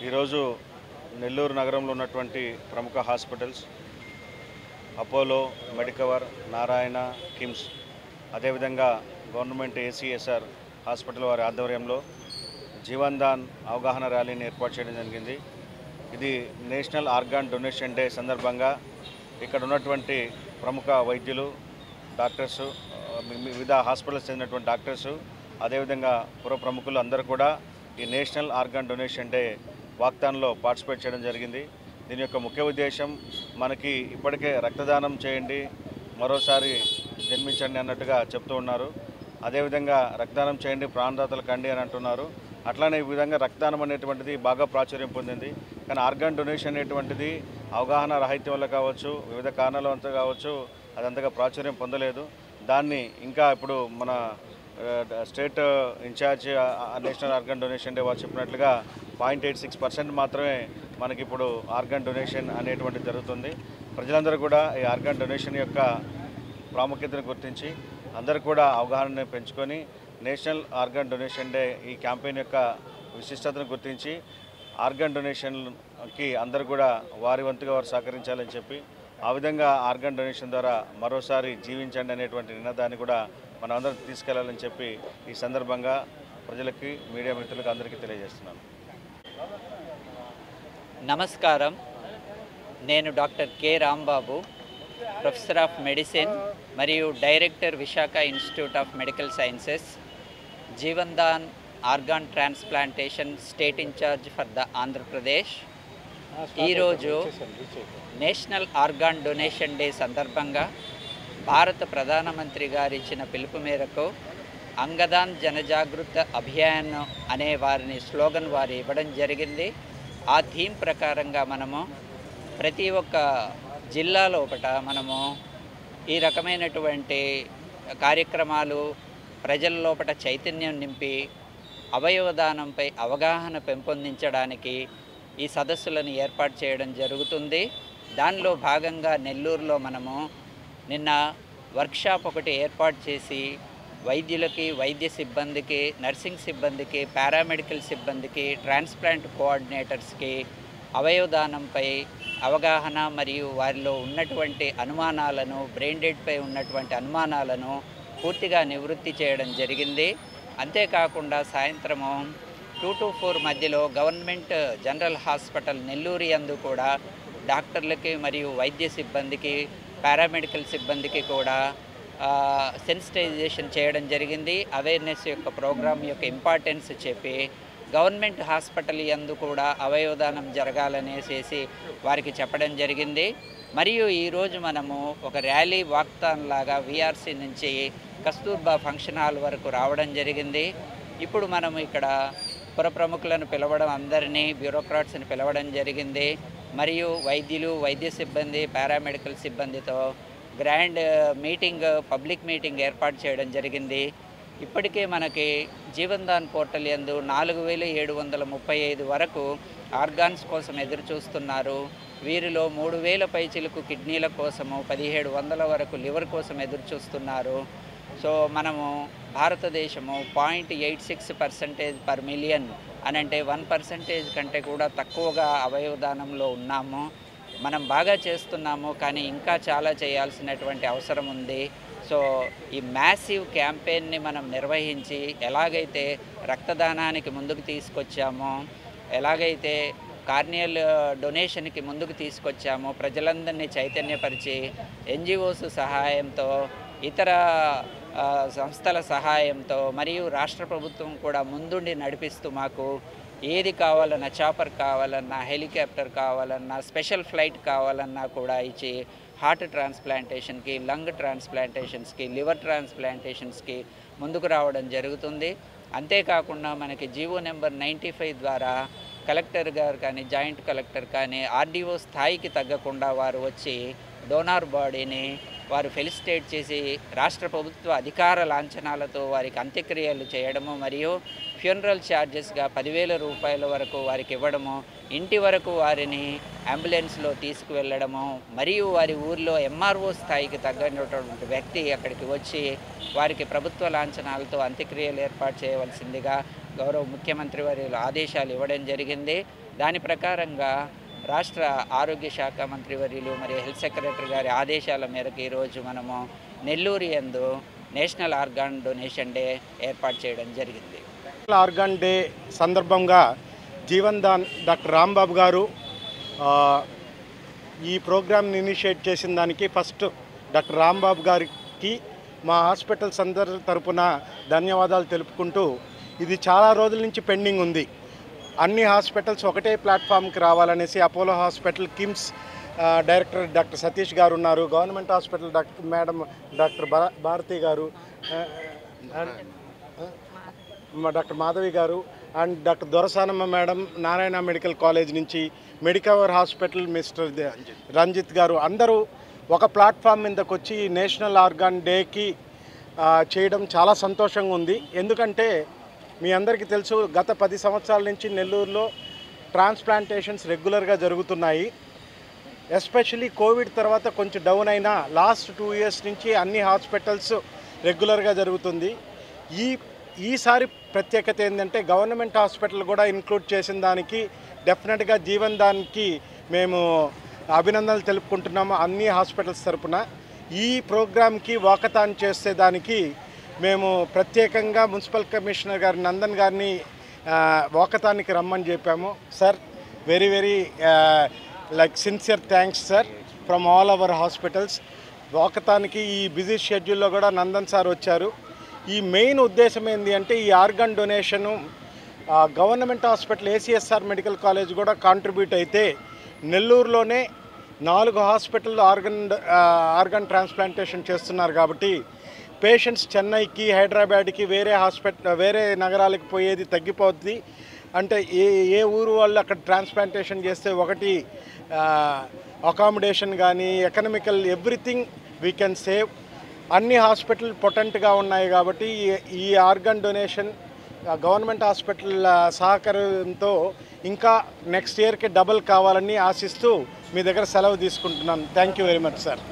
ఈరోజు నెల్లూరు నగరంలో ఉన్నటువంటి ప్రముఖ hospitals Apollo, Medicover, Narayana, KIMS, అదేవిధంగా గవర్నమెంట్ ఏసీఎస్ఆర్ హాస్పిటల్ వారి ఆధ్వర్యంలో జీవన్ దాన్ అవగాహన ర్యాలీని ఏర్పాటు చేయడం జరిగింది. ఇది నేషనల్ ఆర్గాన్ డొనేషన్ డే సందర్భంగా ఇక్కడ ఉన్నటువంటి ప్రముఖ వైద్యులు, డాక్టర్సు, వివిధ హాస్పిటల్స్ చెందినటువంటి డాక్టర్సు, అదేవిధంగా పుర ప్రముఖులు అందరూ కూడా ఈ నేషనల్ ఆర్గాన్ డొనేషన్ డే వాగ్దానంలో పార్టిసిపేట్ చేయడం జరిగింది. దీని యొక్క ముఖ్య ఉద్దేశం మనకి ఇప్పటికే రక్తదానం చేయండి, మరోసారి జన్మించండి అన్నట్టుగా చెప్తూ ఉన్నారు. అదేవిధంగా రక్తదానం చేయండి, ప్రాణదాతలు కండి అని అంటున్నారు. అట్లానే ఈ విధంగా రక్తదానం అనేటువంటిది బాగా ప్రాచుర్యం పొందింది. కానీ ఆర్గాన్ డొనేషన్ అనేటువంటిది అవగాహన రాహిత్యం వల్ల కావచ్చు, వివిధ కారణాల వల్ల కావచ్చు, అది అంతగా ప్రాచుర్యం పొందలేదు. దాన్ని ఇంకా ఇప్పుడు మన state incharge national organ donation day వారు చెప్పినట్లుగా 0.86% మాత్రమే మనకి ఇప్పుడు ఆర్గాన్ డొనేషన్ అనేటువంటిది జరుగుతుంది. ప్రజలందరూ కూడా ఈ ఆర్గాన్ డొనేషన్ యొక్క ప్రాముఖ్యతను గుర్తించి అందరూ కూడా అవగాహనను పెంచుకొని నేషనల్ ఆర్గాన్ డొనేషన్ డే ఈ క్యాంపెయిన్ యొక్క విశిష్టతను గుర్తించి ఆర్గాన్ డొనేషన్కి అందరూ కూడా వారి వంతుగా వారు సహకరించాలని చెప్పి ఆ విధంగా ఆర్గాన్ డొనేషన్ ద్వారా మరోసారి జీవించండి అనేటువంటి నినాదాన్ని కూడా మనం అందరం తీసుకెళ్లాలని చెప్పి ఈ సందర్భంగా ప్రజలకి, మీడియా మిత్రులకు అందరికీ తెలియజేస్తున్నాను. నమస్కారం. నేను doctor K Rambabu, professor of medicine మరియు director Visakha institute of medical sciences, Jeevan Daan organ transplantation state in charge for the Andhra Pradesh. ఈరోజు నేషనల్ ఆర్గాన్ డొనేషన్ డే సందర్భంగా భారత ప్రధానమంత్రి గారు ఇచ్చిన పిలుపు మేరకు అంగదాన్ జనజాగృత అభియాన్ అనే వారిని స్లోగన్ వారు ఇవ్వడం జరిగింది. ఆ థీమ్ ప్రకారంగా మనము ప్రతి ఒక్క జిల్లా లోపల మనము ఈ రకమైనటువంటి కార్యక్రమాలు ప్రజల లోపల చైతన్యం నింపి అవయవదానంపై అవగాహన పెంపొందించడానికి ఈ సదస్సులను ఏర్పాటు చేయడం జరుగుతుంది. దానిలో భాగంగా నెల్లూరులో మనము నిన్న వర్క్షాప్ ఒకటి ఏర్పాటు చేసి వైద్యులకి, వైద్య సిబ్బందికి, నర్సింగ్ సిబ్బందికి, పారామెడికల్ సిబ్బందికి, ట్రాన్స్ప్లాంట్ కోఆర్డినేటర్స్కి అవయవదానంపై అవగాహన మరియు వారిలో ఉన్నటువంటి అనుమానాలను, బ్రెయిన్ డెడ్పై ఉన్నటువంటి అనుమానాలను పూర్తిగా నివృత్తి చేయడం జరిగింది. అంతేకాకుండా సాయంత్రము 2 to 4 మధ్యలో గవర్నమెంట్ జనరల్ హాస్పిటల్ నెల్లూరు యందు కూడా డాక్టర్లకి మరియు వైద్య సిబ్బందికి, పారామెడికల్ సిబ్బందికి కూడా సెన్సిటైజేషన్ చేయడం జరిగింది. అవేర్నెస్ యొక్క ప్రోగ్రామ్ యొక్క ఇంపార్టెన్స్ చెప్పి గవర్నమెంట్ హాస్పిటల్ యందు కూడా అవయవదానం జరగాలనేసి వారికి చెప్పడం జరిగింది. మరియు ఈరోజు మనము ఒక ర్యాలీ వాక్థాన్ లాగా విఆర్సీ నుంచి కస్తూర్బా ఫంక్షన్ హాల్ వరకు రావడం జరిగింది. ఇప్పుడు మనము ఇక్కడ పుర ప్రముఖులను పిలవడం, అందరినీ బ్యూరోక్రాట్స్ని పిలవడం జరిగింది. మరియు వైద్యులు, వైద్య సిబ్బంది, పారామెడికల్ సిబ్బందితో గ్రాండ్ మీటింగ్, పబ్లిక్ మీటింగ్ ఏర్పాటు చేయడం జరిగింది. ఇప్పటికే మనకి జీవన్ దాన్ పోర్టల్ యందు 4735 వరకు ఆర్గాన్స్ కోసం ఎదురు చూస్తున్నారు. వీరిలో 3000 పైచిలకు కిడ్నీల కోసము, 1700 వరకు లివర్ కోసం ఎదురు చూస్తున్నారు. సో మనము భారతదేశము 0.86% పర్ మిలియన్ అనంటే 1% కంటే కూడా తక్కువగా అవయవదానంలో ఉన్నాము. మనం బాగా చేస్తున్నాము, కానీ ఇంకా చాలా చేయాల్సినటువంటి అవసరం ఉంది. సో ఈ మ్యాసివ్ క్యాంపెయిన్ని మనం నిర్వహించి ఎలాగైతే రక్తదానానికి ముందుకు తీసుకొచ్చామో, ఎలాగైతే కార్నియల్ డొనేషన్కి ముందుకు తీసుకొచ్చామో, ప్రజలందరినీ చైతన్యపరిచి ఎన్జిఓస్ సహాయంతో, ఇతర సంస్థల సహాయంతో మరియు రాష్ట్ర ప్రభుత్వం కూడా ముందుండి నడిపిస్తూ మాకు ఏది కావాలన్నా, చాపర్ కావాలన్నా, హెలికాప్టర్ కావాలన్నా, స్పెషల్ ఫ్లైట్ కావాలన్నా కూడా ఇచ్చి హార్ట్ ట్రాన్స్ప్లాంటేషన్కి, లంగ్ ట్రాన్స్ప్లాంటేషన్స్కి, లివర్ ట్రాన్స్ప్లాంటేషన్స్కి ముందుకు రావడం జరుగుతుంది. అంతేకాకుండా మనకి జీవో నెంబర్ 95 ద్వారా కలెక్టర్ గారు కానీ, జాయింట్ కలెక్టర్ కానీ ఆర్డీఓ స్థాయికి తగ్గకుండా వారు వచ్చి డోనార్ బాడీని వారు ఫెలిసిటేట్ చేసి రాష్ట్ర ప్రభుత్వ అధికార లాంఛనాలతో వారికి అంత్యక్రియలు చేయడము, మరియు ఫ్యూనరల్ ఛార్జెస్గా 10,000 రూపాయల వరకు వారికి ఇవ్వడము, ఇంటి వరకు వారిని అంబులెన్స్లో తీసుకువెళ్ళడము, మరియు వారి ఊర్లో ఎంఆర్ఓ స్థాయికి తగ్గినటువంటి వ్యక్తి అక్కడికి వచ్చి వారికి ప్రభుత్వ లాంఛనాలతో అంత్యక్రియలు ఏర్పాటు చేయవలసిందిగా గౌరవ ముఖ్యమంత్రి వారి ఆదేశాలు ఇవ్వడం జరిగింది. దాని ప్రకారంగా రాష్ట్ర ఆరోగ్య శాఖ మంత్రివర్యులు మరియు హెల్త్ సెక్రటరీ గారి ఆదేశాల మేరకు ఈరోజు మనము నెల్లూరు యందు నేషనల్ ఆర్గాన్ డొనేషన్ డే ఏర్పాటు చేయడం జరిగింది. ఆర్గాన్ డే సందర్భంగా జీవన్ దాన్ డాక్టర్ రాంబాబు గారు ఈ ప్రోగ్రామ్ని ఇనిషియేట్ చేసిన దానికి ఫస్ట్ డాక్టర్ రాంబాబు గారికి మా హాస్పిటల్స్ అందరి తరపున ధన్యవాదాలు తెలుపుకుంటూ, ఇది చాలా రోజుల నుంచి పెండింగ్ ఉంది. అన్ని హాస్పిటల్స్ ఒకటే ప్లాట్ఫామ్కి రావాలనేసి Apollo hospital KIMS director doctor Satish గారు ఉన్నారు, గవర్నమెంట్ హాస్పిటల్ డాక్టర్ భారతి గారు, డాక్టర్ మాధవి గారు and doctor Dorasanamma madam Narayana medical college నుంచి, మెడికవర్ హాస్పిటల్ మిస్టర్ రంజిత్ గారు అందరూ ఒక ప్లాట్ఫామ్ మీదకి వచ్చి నేషనల్ ఆర్గాన్ డేకి చేయడం చాలా సంతోషంగా ఉంది. ఎందుకంటే మీ అందరికీ తెలుసు, గత 10 సంవత్సరాల నుంచి నెల్లూరులో ట్రాన్స్ప్లాంటేషన్స్ రెగ్యులర్గా జరుగుతున్నాయి. ఎస్పెషలీ కోవిడ్ తర్వాత కొంచెం డౌన్ అయినా లాస్ట్ 2 ఇయర్స్ నుంచి అన్ని హాస్పిటల్స్ రెగ్యులర్గా జరుగుతుంది. ఈసారి ప్రత్యేకత ఏంటంటే గవర్నమెంట్ హాస్పిటల్ కూడా ఇంక్లూడ్ చేసిన దానికి డెఫినెట్గా జీవన్ దానికి మేము అభినందనలు తెలుపుకుంటున్నాము అన్ని హాస్పిటల్స్ తరపున. ఈ ప్రోగ్రామ్కి వాకథాన్ చేసే దానికి మేము ప్రత్యేకంగా మున్సిపల్ కమిషనర్ గారి నందన్ గారిని వాకథాన్కి రమ్మని చెప్పాము. Sir, very very sincere thanks sir from all our hospitals. వాకథాన్కి ఈ బిజీ షెడ్యూల్లో కూడా నందన్ సార్ వచ్చారు. ఈ మెయిన్ ఉద్దేశం ఏంటి అంటే ఈ organ donation government hospital ACSR medical college కూడా కాంట్రిబ్యూట్ అయితే నెల్లూరులోనే 4 హాస్పిటల్లో ఆర్గాన్ ట్రాన్స్ప్లాంటేషన్ చేస్తున్నారు. కాబట్టి పేషెంట్స్ చెన్నైకి, హైదరాబాద్కి, వేరే నగరాలకు పోయేది తగ్గిపోద్ది. అంటే ఏ ఊరు వాళ్ళు అక్కడ ట్రాన్స్ప్లాంటేషన్ చేస్తే ఒకటి అకామిడేషన్ కానీ economical everything we can save. అన్ని హాస్పిటల్ పొటెంట్గా ఉన్నాయి కాబట్టి ఈ ఆర్గాన్ డొనేషన్ గవర్నమెంట్ హాస్పిటల్ సహకారంతో ఇంకా నెక్స్ట్ ఇయర్కి డబుల్ కావాలని ఆశిస్తూ మీ దగ్గర సెలవు తీసుకుంటున్నాను. Thank you very much sir.